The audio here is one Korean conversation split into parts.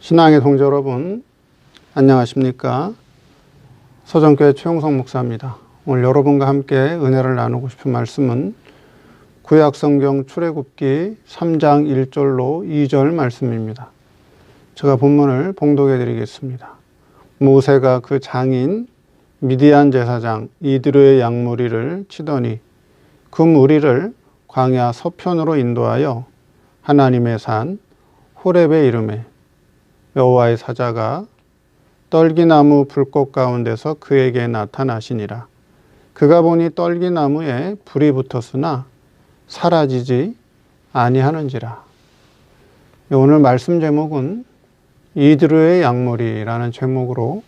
신앙의 동지 여러분, 안녕하십니까? 서정교회 최용성 목사입니다. 오늘 여러분과 함께 은혜를 나누고 싶은 말씀은 구약성경 출애굽기 3장 1절로 2절 말씀입니다. 제가 본문을 봉독해 드리겠습니다. 모세가 그 장인 미디안 제사장 이드로의 양무리를 치더니 그 무리를 광야 서편으로 인도하여 하나님의 산 호렙에 이르매 여호와의 사자가 떨기나무 불꽃 가운데서 그에게 나타나시니라. 그가 보니 떨기나무에 불이 붙었으나 사라지지 아니하는지라. 오늘 말씀 제목은 이드로의 양무리라는 제목으로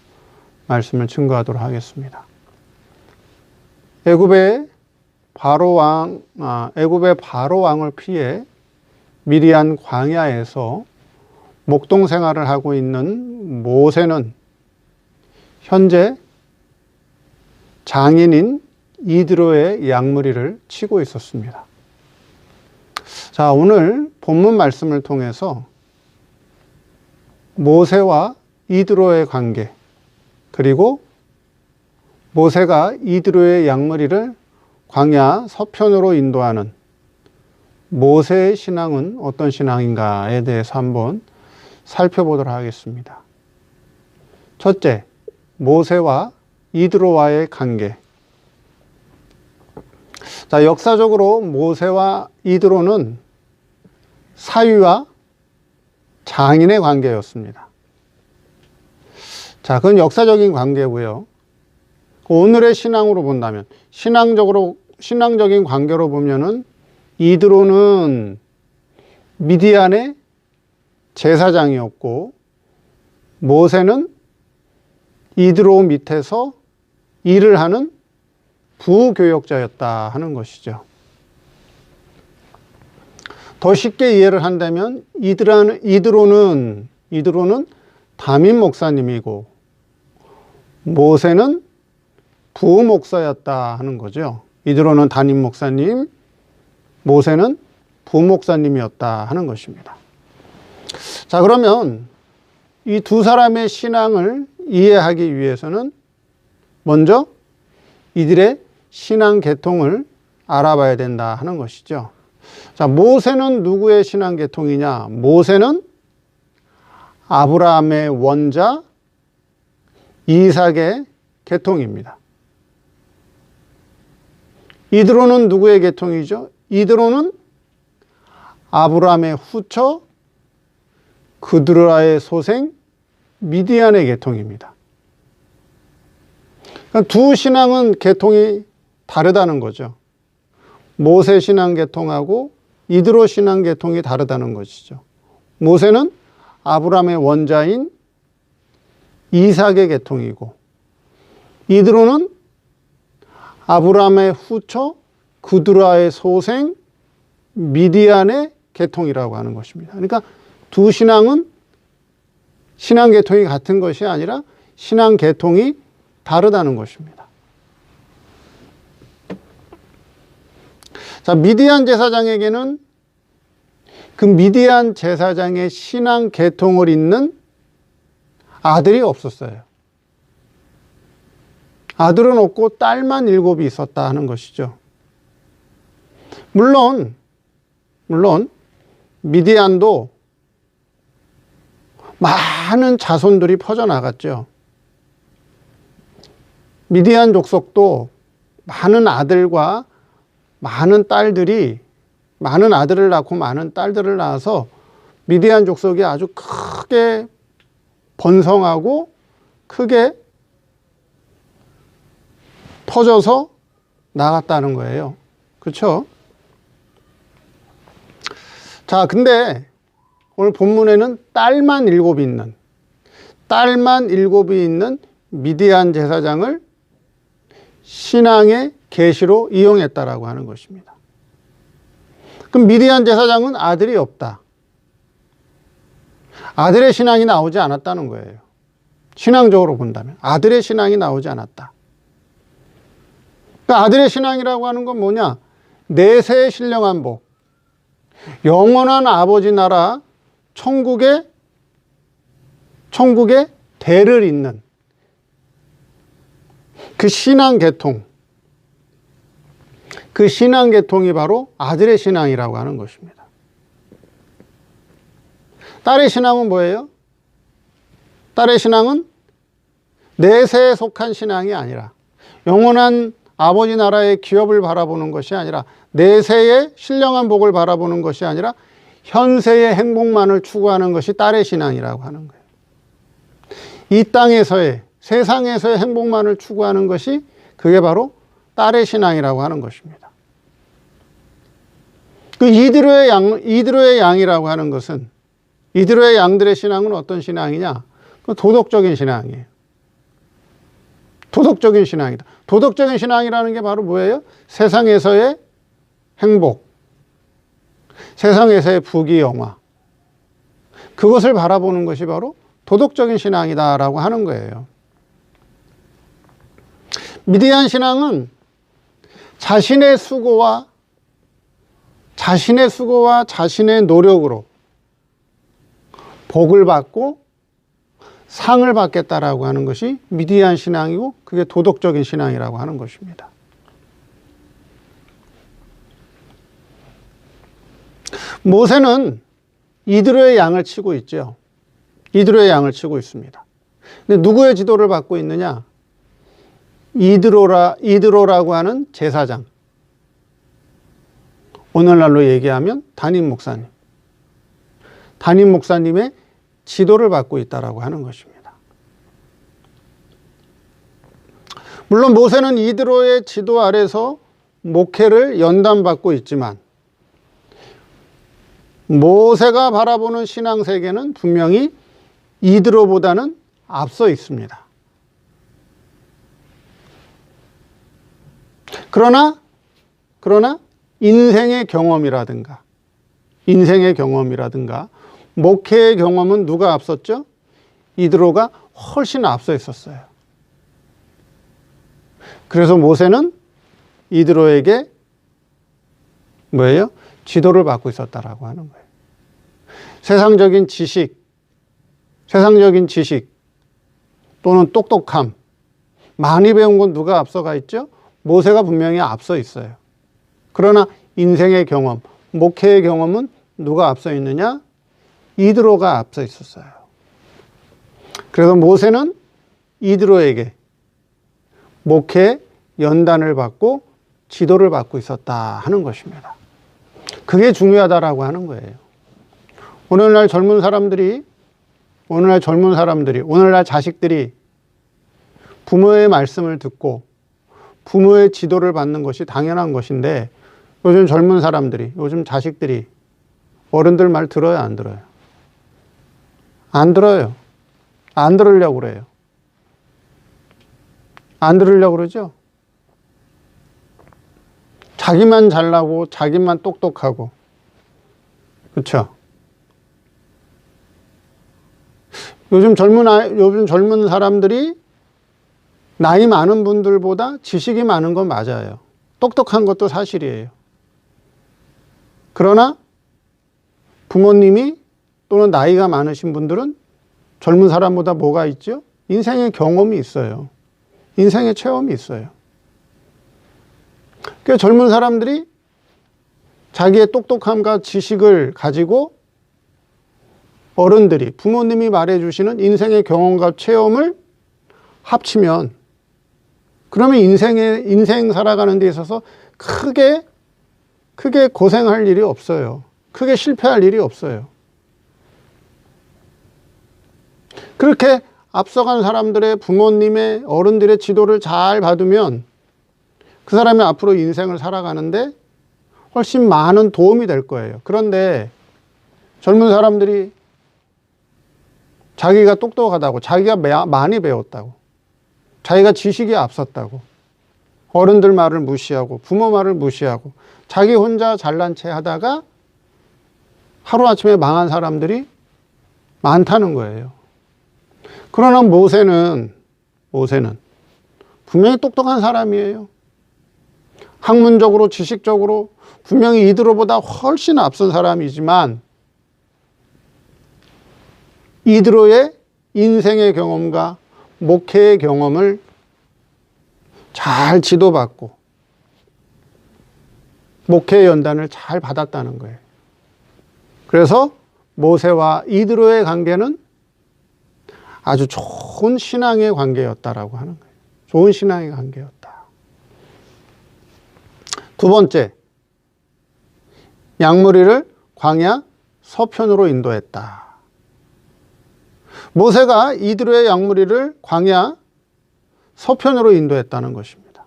말씀을 증거하도록 하겠습니다. 애굽의 바로 왕을 피해 미디안 광야에서 목동 생활을 하고 있는 모세는 현재 장인인 이드로의 양무리를 치고 있었습니다. 자, 오늘 본문 말씀을 통해서 모세와 이드로의 관계, 그리고 모세가 이드로의 양무리를 광야 서편으로 인도하는 모세의 신앙은 어떤 신앙인가에 대해서 한번 살펴보도록 하겠습니다. 첫째, 모세와 이드로와의 관계. 자, 역사적으로 모세와 이드로는 사위와 장인의 관계였습니다. 자, 그건 역사적인 관계고요. 오늘의 신앙으로 본다면, 신앙적인 관계로 보면은 이드로는 미디안의 제사장이었고 모세는 이드로 밑에서 일을 하는 부교역자였다 하는 것이죠. 더 쉽게 이해를 한다면 이드로는 담임 목사님이고 모세는 부목사였다 하는 거죠. 이드로는 담임 목사님, 모세는 부목사님이었다 하는 것입니다. 자, 그러면 이 두 사람의 신앙을 이해하기 위해서는 먼저 이들의 신앙 계통을 알아봐야 된다 하는 것이죠. 자, 모세는 누구의 신앙 계통이냐? 모세는 아브라함의 원자 이삭의 계통입니다. 이드로는 누구의 계통이죠? 이드로는 아브라함의 후처 그드라의 소생 미디안의 계통입니다. 그러니까 두 신앙은 계통이 다르다는 거죠. 모세 신앙 계통하고 이드로 신앙 계통이 다르다는 것이죠. 모세는 아브라함의 원자인 이삭의 계통이고 이드로는 아브라함의 후처 그드라의 소생 미디안의 계통이라고 하는 것입니다. 그러니까 두 신앙은 신앙 계통이 같은 것이 아니라 신앙 계통이 다르다는 것입니다. 자, 미디안 제사장에게는 그 미디안 제사장의 신앙 계통을 잇는 아들이 없었어요. 아들은 없고 딸만 7이 있었다 하는 것이죠. 물론 미디안도 많은 자손들이 퍼져나갔죠. 미디안 족속도 많은 아들과 많은 딸들을 낳고 많은 딸들을 낳아서 미디안 족속이 아주 크게 번성하고 크게 퍼져서 나갔다는 거예요. 그렇죠? 자, 근데 오늘 본문에는 딸만 7이 있는 미디안 제사장을 신앙의 계시로 이용했다라고 하는 것입니다. 그럼 미디안 제사장은 아들이 없다. 아들의 신앙이 나오지 않았다는 거예요. 신앙적으로 본다면 아들의 신앙이 나오지 않았다. 그러니까 아들의 신앙이라고 하는 건 뭐냐? 내세의 신령한 복, 영원한 아버지 나라 천국의 천국의 대를 잇는 그 신앙계통, 그 신앙계통이 바로 아들의 신앙이라고 하는 것입니다. 딸의 신앙은 뭐예요? 딸의 신앙은 내세에 속한 신앙이 아니라, 영원한 아버지 나라의 기업을 바라보는 것이 아니라, 내세의 신령한 복을 바라보는 것이 아니라 현세의 행복만을 추구하는 것이 딸의 신앙이라고 하는 거예요. 이 땅에서의, 세상에서의 행복만을 추구하는 것이, 그게 바로 딸의 신앙이라고 하는 것입니다. 그 이드로의 양이라고 하는 것은, 이드로의 양들의 신앙은 어떤 신앙이냐? 그 도덕적인 신앙이에요. 도덕적인 신앙이다. 도덕적인 신앙이라는 게 바로 뭐예요? 세상에서의 행복, 세상에서의 부귀영화, 그것을 바라보는 것이 바로 도덕적인 신앙이다라고 하는 거예요. 미디안 신앙은 자신의 수고와 자신의 노력으로 복을 받고 상을 받겠다라고 하는 것이 미디안 신앙이고, 그게 도덕적인 신앙이라고 하는 것입니다. 모세는 이드로의 양을 치고 있죠. 이드로의 양을 치고 있습니다. 근데 누구의 지도를 받고 있느냐? 이드로라고 하는 제사장. 오늘날로 얘기하면 담임 목사님. 담임 목사님의 지도를 받고 있다라고 하는 것입니다. 물론 모세는 이드로의 지도 아래서 목회를 연단받고 있지만, 모세가 바라보는 신앙 세계는 분명히 이드로보다는 앞서 있습니다. 그러나 인생의 경험이라든가 목회의 경험은 누가 앞섰죠? 이드로가 훨씬 앞서 있었어요. 그래서 모세는 이드로에게 뭐예요? 지도를 받고 있었다라고 하는 거예요. 세상적인 지식 또는 똑똑함, 많이 배운 건 누가 앞서가 있죠? 모세가 분명히 앞서 있어요. 그러나 인생의 경험, 목회의 경험은 누가 앞서 있느냐? 이드로가 앞서 있었어요. 그래서 모세는 이드로에게 목회 연단을 받고 지도를 받고 있었다 하는 것입니다. 그게 중요하다라고 하는 거예요. 오늘날 자식들이 부모의 말씀을 듣고 부모의 지도를 받는 것이 당연한 것인데, 요즘 젊은 사람들이, 요즘 자식들이 어른들 말 들어요, 안 들어요? 안 들어요. 안 들으려고 그래요. 안 들으려고 그러죠? 자기만 잘나고 자기만 똑똑하고, 그렇죠? 요즘 젊은 사람들이 나이 많은 분들보다 지식이 많은 건 맞아요. 똑똑한 것도 사실이에요. 그러나 부모님이 또는 나이가 많으신 분들은 젊은 사람보다 뭐가 있죠? 인생의 경험이 있어요. 인생의 체험이 있어요. 그러니까 젊은 사람들이 자기의 똑똑함과 지식을 가지고 어른들이, 부모님이 말해주시는 인생의 경험과 체험을 합치면, 그러면 인생 살아가는 데 있어서 크게 고생할 일이 없어요. 크게 실패할 일이 없어요. 그렇게 앞서간 사람들의, 부모님의, 어른들의 지도를 잘 받으면 그 사람이 앞으로 인생을 살아가는데 훨씬 많은 도움이 될 거예요. 그런데 젊은 사람들이 자기가 똑똑하다고, 자기가 많이 배웠다고, 자기가 지식이 앞섰다고, 어른들 말을 무시하고 부모 말을 무시하고 자기 혼자 잘난 체 하다가 하루아침에 망한 사람들이 많다는 거예요. 그러나 모세는 분명히 똑똑한 사람이에요. 학문적으로, 지식적으로 분명히 이드로보다 훨씬 앞선 사람이지만, 이드로의 인생의 경험과 목회의 경험을 잘 지도받고 목회 연단을 잘 받았다는 거예요. 그래서 모세와 이드로의 관계는 아주 좋은 신앙의 관계였다라고 하는 거예요. 좋은 신앙의 관계였다. 두 번째, 양무리를 광야 서편으로 인도했다. 모세가 이드로의 양무리를 광야 서편으로 인도했다는 것입니다.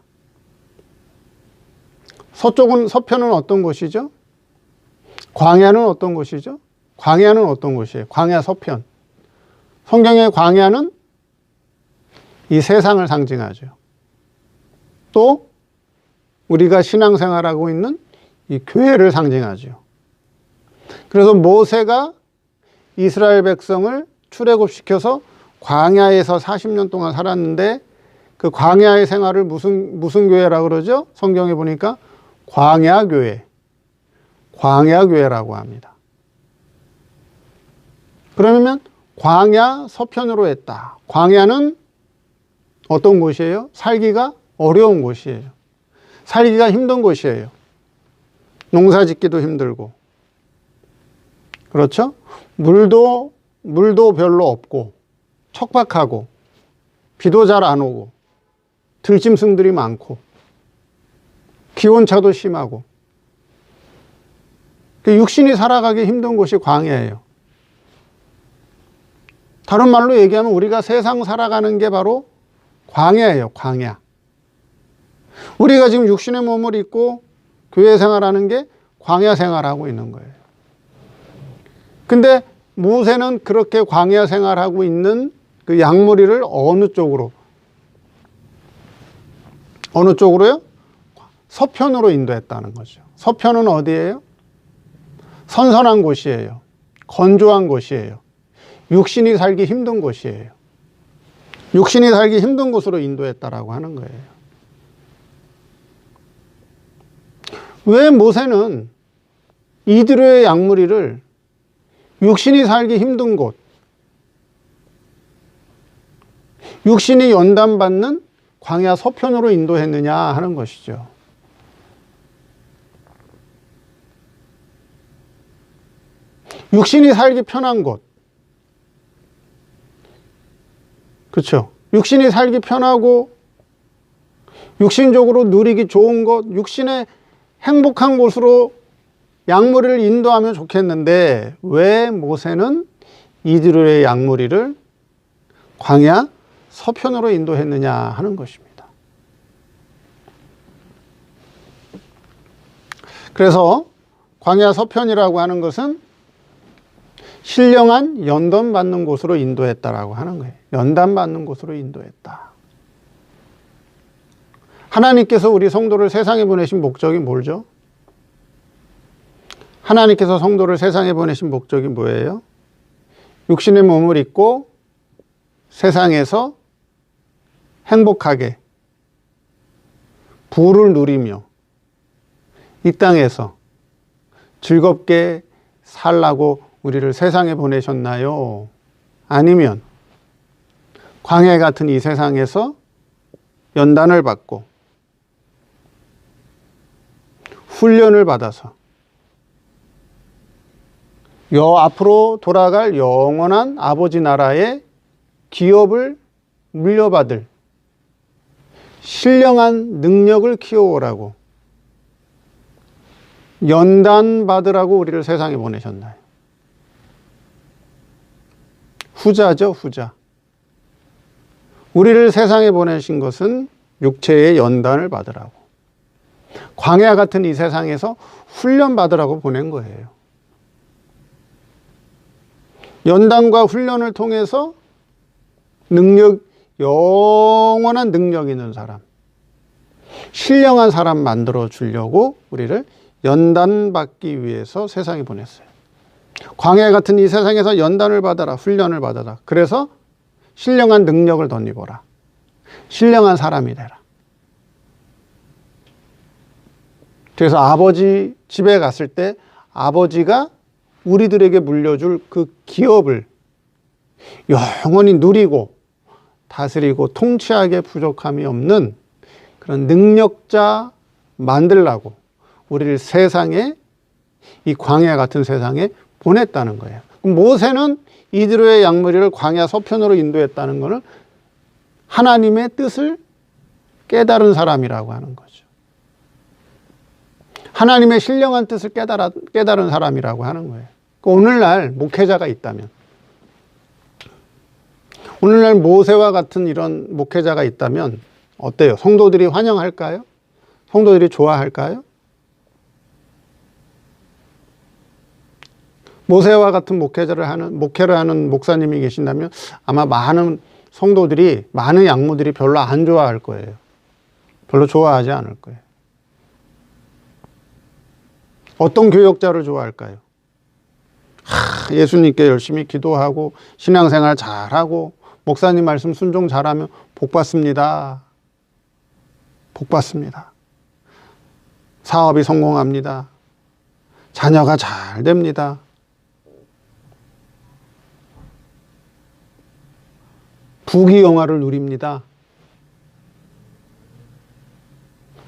서편은 어떤 곳이죠? 광야는 어떤 곳이죠? 광야는 어떤 곳이에요? 광야 서편. 성경의 광야는 이 세상을 상징하죠. 또 우리가 신앙생활하고 있는 이 교회를 상징하죠. 그래서 모세가 이스라엘 백성을 출애굽시켜서 광야에서 40년 동안 살았는데 그 광야의 생활을 무슨 교회라고 그러죠? 성경에 보니까 광야교회라고 합니다. 그러면 광야 서편으로 했다. 광야는 어떤 곳이에요? 살기가 어려운 곳이에요. 살기가 힘든 곳이에요. 농사 짓기도 힘들고. 그렇죠? 물도 별로 없고, 척박하고, 비도 잘 안 오고, 들짐승들이 많고, 기온차도 심하고, 육신이 살아가기 힘든 곳이 광야예요. 다른 말로 얘기하면 우리가 세상 살아가는 게 바로 광야예요, 광야. 우리가 지금 육신의 몸을 입고 교회 생활하는 게 광야 생활하고 있는 거예요. 근데 모세는 그렇게 광야 생활하고 있는 그 양무리를 어느 쪽으로요? 서편으로 인도했다는 거죠. 서편은 어디예요? 선선한 곳이에요. 건조한 곳이에요. 육신이 살기 힘든 곳이에요. 육신이 살기 힘든 곳으로 인도했다라고 하는 거예요. 왜 모세는 이드로의 양무리를 육신이 살기 힘든 곳, 육신이 연단받는 광야 서편으로 인도했느냐 하는 것이죠. 육신이 살기 편한 곳, 그렇죠? 육신이 살기 편하고 육신적으로 누리기 좋은 곳, 육신의 행복한 곳으로 양무리를 인도하면 좋겠는데 왜 모세는 이드로의 양무리를 광야 서편으로 인도했느냐 하는 것입니다. 그래서 광야 서편이라고 하는 것은 신령한 연단받는 곳으로 인도했다라고 하는 거예요. 연단받는 곳으로 인도했다. 하나님께서 우리 성도를 세상에 보내신 목적이 뭐죠? 하나님께서 성도를 세상에 보내신 목적이 뭐예요? 육신의 몸을 입고 세상에서 행복하게 부를 누리며 이 땅에서 즐겁게 살라고 우리를 세상에 보내셨나요? 아니면 광야 같은 이 세상에서 연단을 받고 훈련을 받아서 앞으로 돌아갈 영원한 아버지 나라의 기업을 물려받을 신령한 능력을 키워오라고 연단받으라고 우리를 세상에 보내셨나요? 후자죠, 후자. 우리를 세상에 보내신 것은 육체의 연단을 받으라고. 광야 같은 이 세상에서 훈련 받으라고 보낸 거예요. 연단과 훈련을 통해서 영원한 능력 있는 사람, 신령한 사람 만들어 주려고 우리를 연단받기 위해서 세상에 보냈어요. 광야 같은 이 세상에서 연단을 받아라, 훈련을 받아라. 그래서 신령한 능력을 덧입어라. 신령한 사람이 되라. 그래서 아버지 집에 갔을 때 아버지가 우리들에게 물려줄 그 기업을 영원히 누리고 다스리고 통치하기에 부족함이 없는 그런 능력자 만들라고 우리를 세상에, 이 광야 같은 세상에 보냈다는 거예요. 모세는 이드로의 양머리를 광야 서편으로 인도했다는 것은 하나님의 뜻을 깨달은 사람이라고 하는 거죠. 하나님의 신령한 뜻을 깨달은 사람이라고 하는 거예요. 오늘날 목회자가 있다면, 오늘날 모세와 같은 이런 목회자가 있다면 어때요? 성도들이 환영할까요? 성도들이 좋아할까요? 모세와 같은 목회를 하는 목사님이 계신다면 아마 많은 성도들이, 많은 양무들이 별로 안 좋아할 거예요. 별로 좋아하지 않을 거예요. 어떤 교역자를 좋아할까요? 예수님께 열심히 기도하고 신앙생활 잘하고 목사님 말씀 순종 잘하면 복 받습니다. 복 받습니다. 사업이 성공합니다. 자녀가 잘 됩니다. 부귀영화를 누립니다.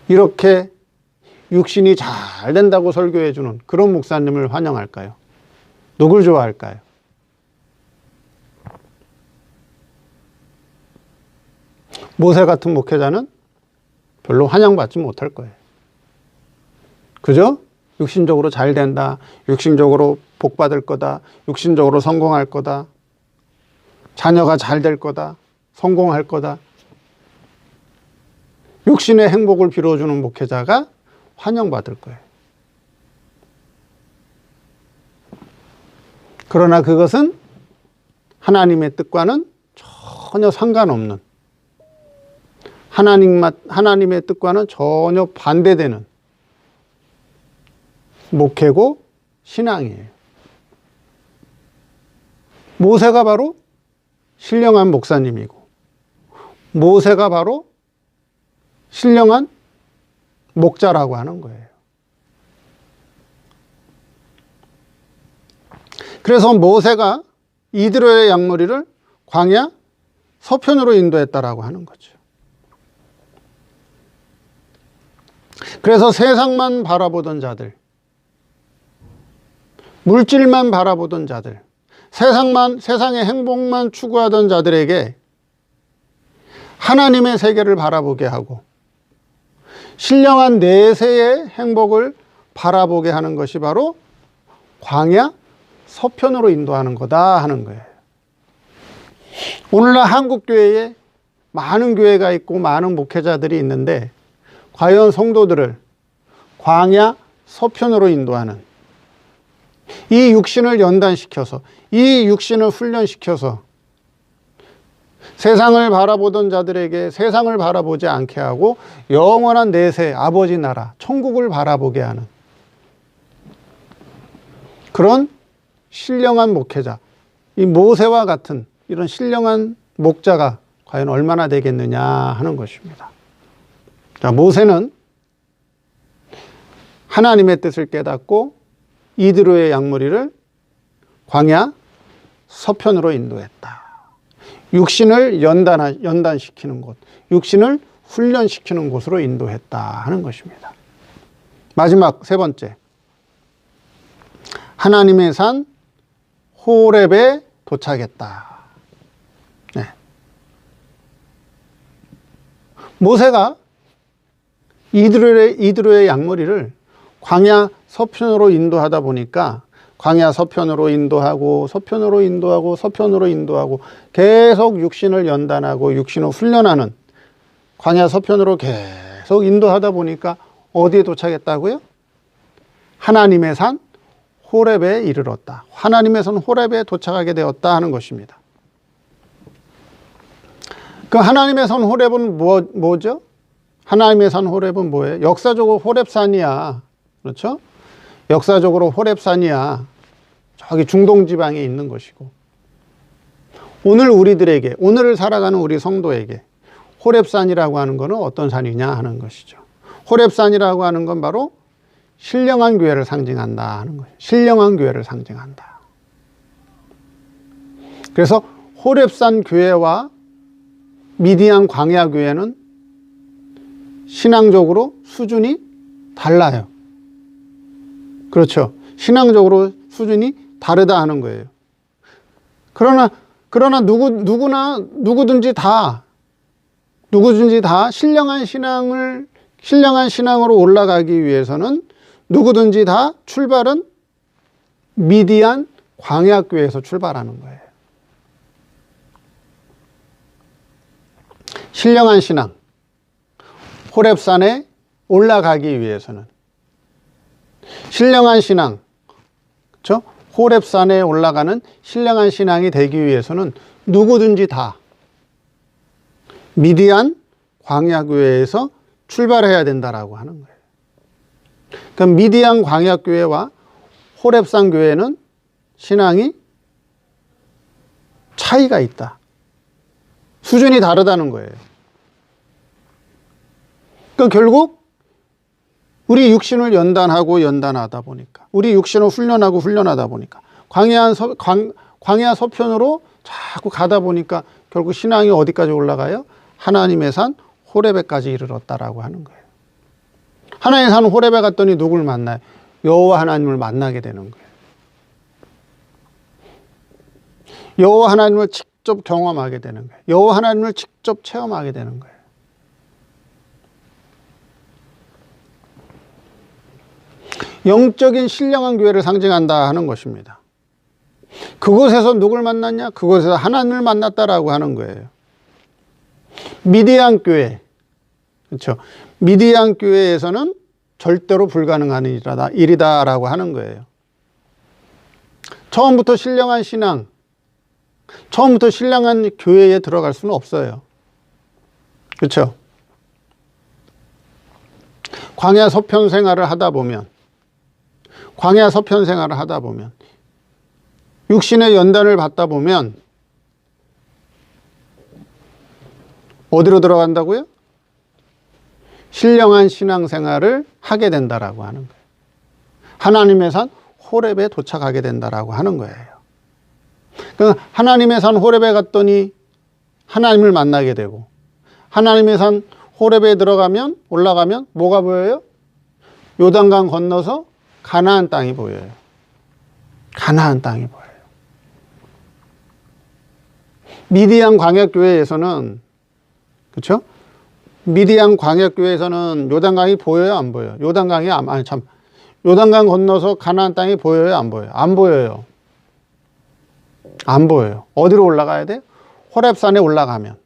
이렇게 육신이 잘 된다고 설교해 주는 그런 목사님을 환영할까요? 누굴 좋아할까요? 모세 같은 목회자는 별로 환영받지 못할 거예요. 그죠? 육신적으로 잘 된다. 육신적으로 복 받을 거다. 육신적으로 성공할 거다. 자녀가 잘 될 거다. 성공할 거다. 육신의 행복을 빌어주는 목회자가 환영받을 거예요. 그러나 그것은 하나님의 뜻과는 전혀 상관없는, 하나님의 뜻과는 전혀 반대되는 목회고 신앙이에요. 모세가 바로 신령한 목사님이고, 모세가 바로 신령한 목자라고 하는 거예요. 그래서 모세가 이드로의 양머리를 광야 서편으로 인도했다라고 하는 거죠. 그래서 세상만 바라보던 자들, 물질만 바라보던 자들, 세상의 행복만 추구하던 자들에게 하나님의 세계를 바라보게 하고 신령한 내세의 행복을 바라보게 하는 것이 바로 광야 서편으로 인도하는 거다 하는 거예요. 오늘날 한국교회에 많은 교회가 있고 많은 목회자들이 있는데 과연 성도들을 광야 서편으로 인도하는, 이 육신을 연단시켜서, 이 육신을 훈련시켜서 세상을 바라보던 자들에게 세상을 바라보지 않게 하고 영원한 내세, 아버지 나라, 천국을 바라보게 하는 그런 신령한 목회자, 이 모세와 같은 이런 신령한 목자가 과연 얼마나 되겠느냐 하는 것입니다. 자, 모세는 하나님의 뜻을 깨닫고 이드로의 양머리를 광야 서편으로 인도했다. 육신을 연단시키는 곳, 육신을 훈련시키는 곳으로 인도했다 하는 것입니다. 마지막 세 번째, 하나님의 산 호렙에 도착했다. 네. 모세가 이드로의 양머리를 광야 서편으로 인도하다 보니까 광야 서편으로 인도하고 서편으로 인도하고 서편으로 인도하고 계속 육신을 연단하고 육신을 훈련하는 광야 서편으로 계속 인도하다 보니까 어디에 도착했다고요? 하나님의 산 호렙에 이르렀다. 하나님의 산 호렙에 도착하게 되었다 하는 것입니다. 그 하나님의 산 호렙은 뭐죠? 하나님의 산 호렙은 뭐예요? 역사적으로 호렙산이야. 그렇죠? 역사적으로 호렙산이야. 저기 중동 지방에 있는 것이고, 오늘 우리들에게, 오늘을 살아가는 우리 성도에게 호렙산이라고 하는 것은 어떤 산이냐 하는 것이죠. 호렙산이라고 하는 건 바로 신령한 교회를 상징한다 하는 거예요. 신령한 교회를 상징한다. 그래서 호렙산 교회와 미디안 광야 교회는 신앙적으로 수준이 달라요. 그렇죠. 신앙적으로 수준이 다르다 하는 거예요. 그러나 누구든지 다 신령한 신앙으로 올라가기 위해서는 누구든지 다 출발은 미디안 광야 교회에서 출발하는 거예요. 신령한 신앙, 호렙산에 올라가기 위해서는 신령한 신앙, 그렇죠? 호렙산에 올라가는 신령한 신앙이 되기 위해서는 누구든지 다 미디안 광야교회에서 출발해야 된다라고 하는 거예요. 그럼 미디안 광야교회와 호렙산 교회는 신앙이 차이가 있다. 수준이 다르다는 거예요. 그러니까 결국 우리 육신을 연단하다 보니까, 우리 육신을 훈련하다 보니까, 광야 서편으로 자꾸 가다 보니까 결국 신앙이 어디까지 올라가요? 하나님의 산 호렙에까지 이르렀다라고 하는 거예요. 하나님의 산 호렙에 갔더니 누굴 만나요? 여호와 하나님을 만나게 되는 거예요. 여호와 하나님을 직접 경험하게 되는 거예요. 여호와 하나님을 직접 체험하게 되는 거예요. 영적인 신령한 교회를 상징한다 하는 것입니다. 그곳에서 누굴 만났냐? 그곳에서 하나님을 만났다라고 하는 거예요. 미디안 교회, 그렇죠? 미디안 교회에서는 절대로 불가능한 일이다라고 하는 거예요. 처음부터 신령한 신앙, 처음부터 신령한 교회에 들어갈 수는 없어요. 그렇죠? 광야 서편 생활을 하다 보면, 육신의 연단을 받다 보면 어디로 들어간다고요? 신령한 신앙생활을 하게 된다라고 하는 거예요. 하나님의 산 호렙에 도착하게 된다라고 하는 거예요. 그러니까 하나님의 산 호렙에 갔더니 하나님을 만나게 되고, 하나님의 산 호렙에 올라가면 뭐가 보여요? 요단강 건너서 가나안 땅이 보여요. 가나안 땅이 보여요. 미디안 광야교회에서는, 그렇죠? 미디안 광야교회에서는 요단강이 보여요, 안 보여요? 요단강 건너서 가나안 땅이 보여요, 안 보여요? 안 보여요. 안 보여요. 어디로 올라가야 돼요? 호렙산에 올라가면,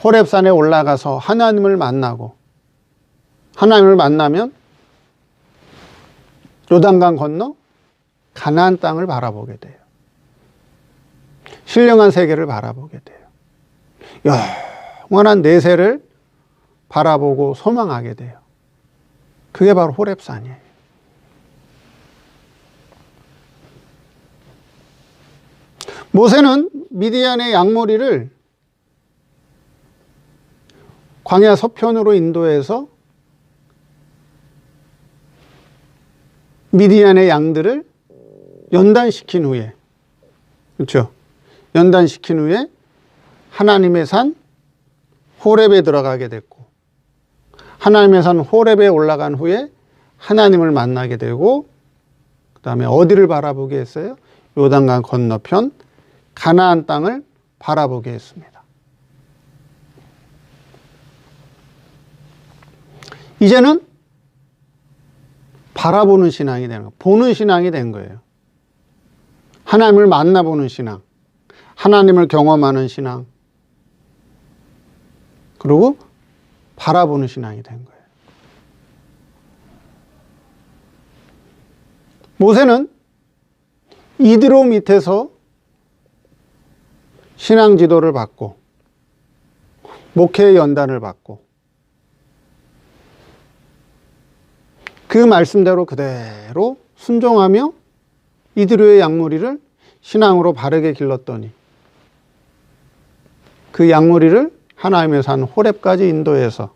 호렙산에 올라가서 하나님을 만나면 요단강 건너 가나안 땅을 바라보게 돼요. 신령한 세계를 바라보게 돼요. 영원한 내세를 바라보고 소망하게 돼요. 그게 바로 호렙산이에요. 모세는 미디안의 양머리를 광야 서편으로 인도해서 미디안의 양들을 연단시킨 후에, 그렇죠? 연단시킨 후에 하나님의 산 호렙에 들어가게 됐고, 하나님의 산 호렙에 올라간 후에 하나님을 만나게 되고, 그 다음에 어디를 바라보게 했어요? 요단강 건너편 가나안 땅을 바라보게 했습니다. 이제는 바라보는 신앙이 되는 거예요. 보는 신앙이 된 거예요. 하나님을 만나보는 신앙, 하나님을 경험하는 신앙, 그리고 바라보는 신앙이 된 거예요. 모세는 이드로 밑에서 신앙 지도를 받고, 목회의 연단을 받고, 그 말씀대로 그대로 순종하며 이드로의 양무리를 신앙으로 바르게 길렀더니, 그 양무리를 하나님의 산 호렙까지 인도해서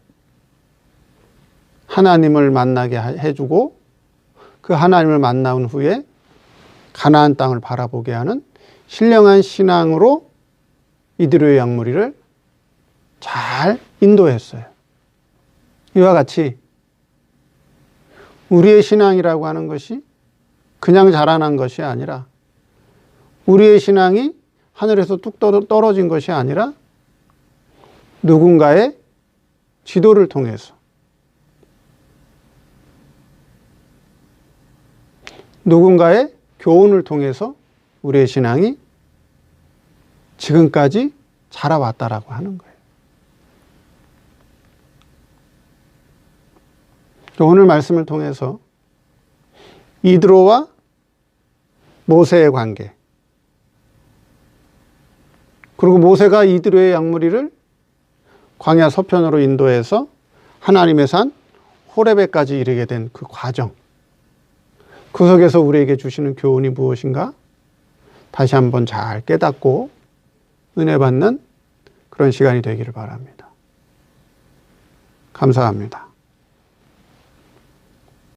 하나님을 만나게 해주고, 그 하나님을 만난 후에 가나안 땅을 바라보게 하는 신령한 신앙으로 이드로의 양무리를 잘 인도했어요. 이와 같이 우리의 신앙이라고 하는 것이 그냥 자라난 것이 아니라, 우리의 신앙이 하늘에서 뚝 떨어진 것이 아니라 누군가의 지도를 통해서, 누군가의 교훈을 통해서 우리의 신앙이 지금까지 자라왔다라고 하는 거예요. 오늘 말씀을 통해서 이드로와 모세의 관계, 그리고 모세가 이드로의 양무리를 광야 서편으로 인도해서 하나님의 산 호레베까지 이르게 된 그 과정, 그 속에서 우리에게 주시는 교훈이 무엇인가 다시 한번 잘 깨닫고 은혜 받는 그런 시간이 되기를 바랍니다. 감사합니다.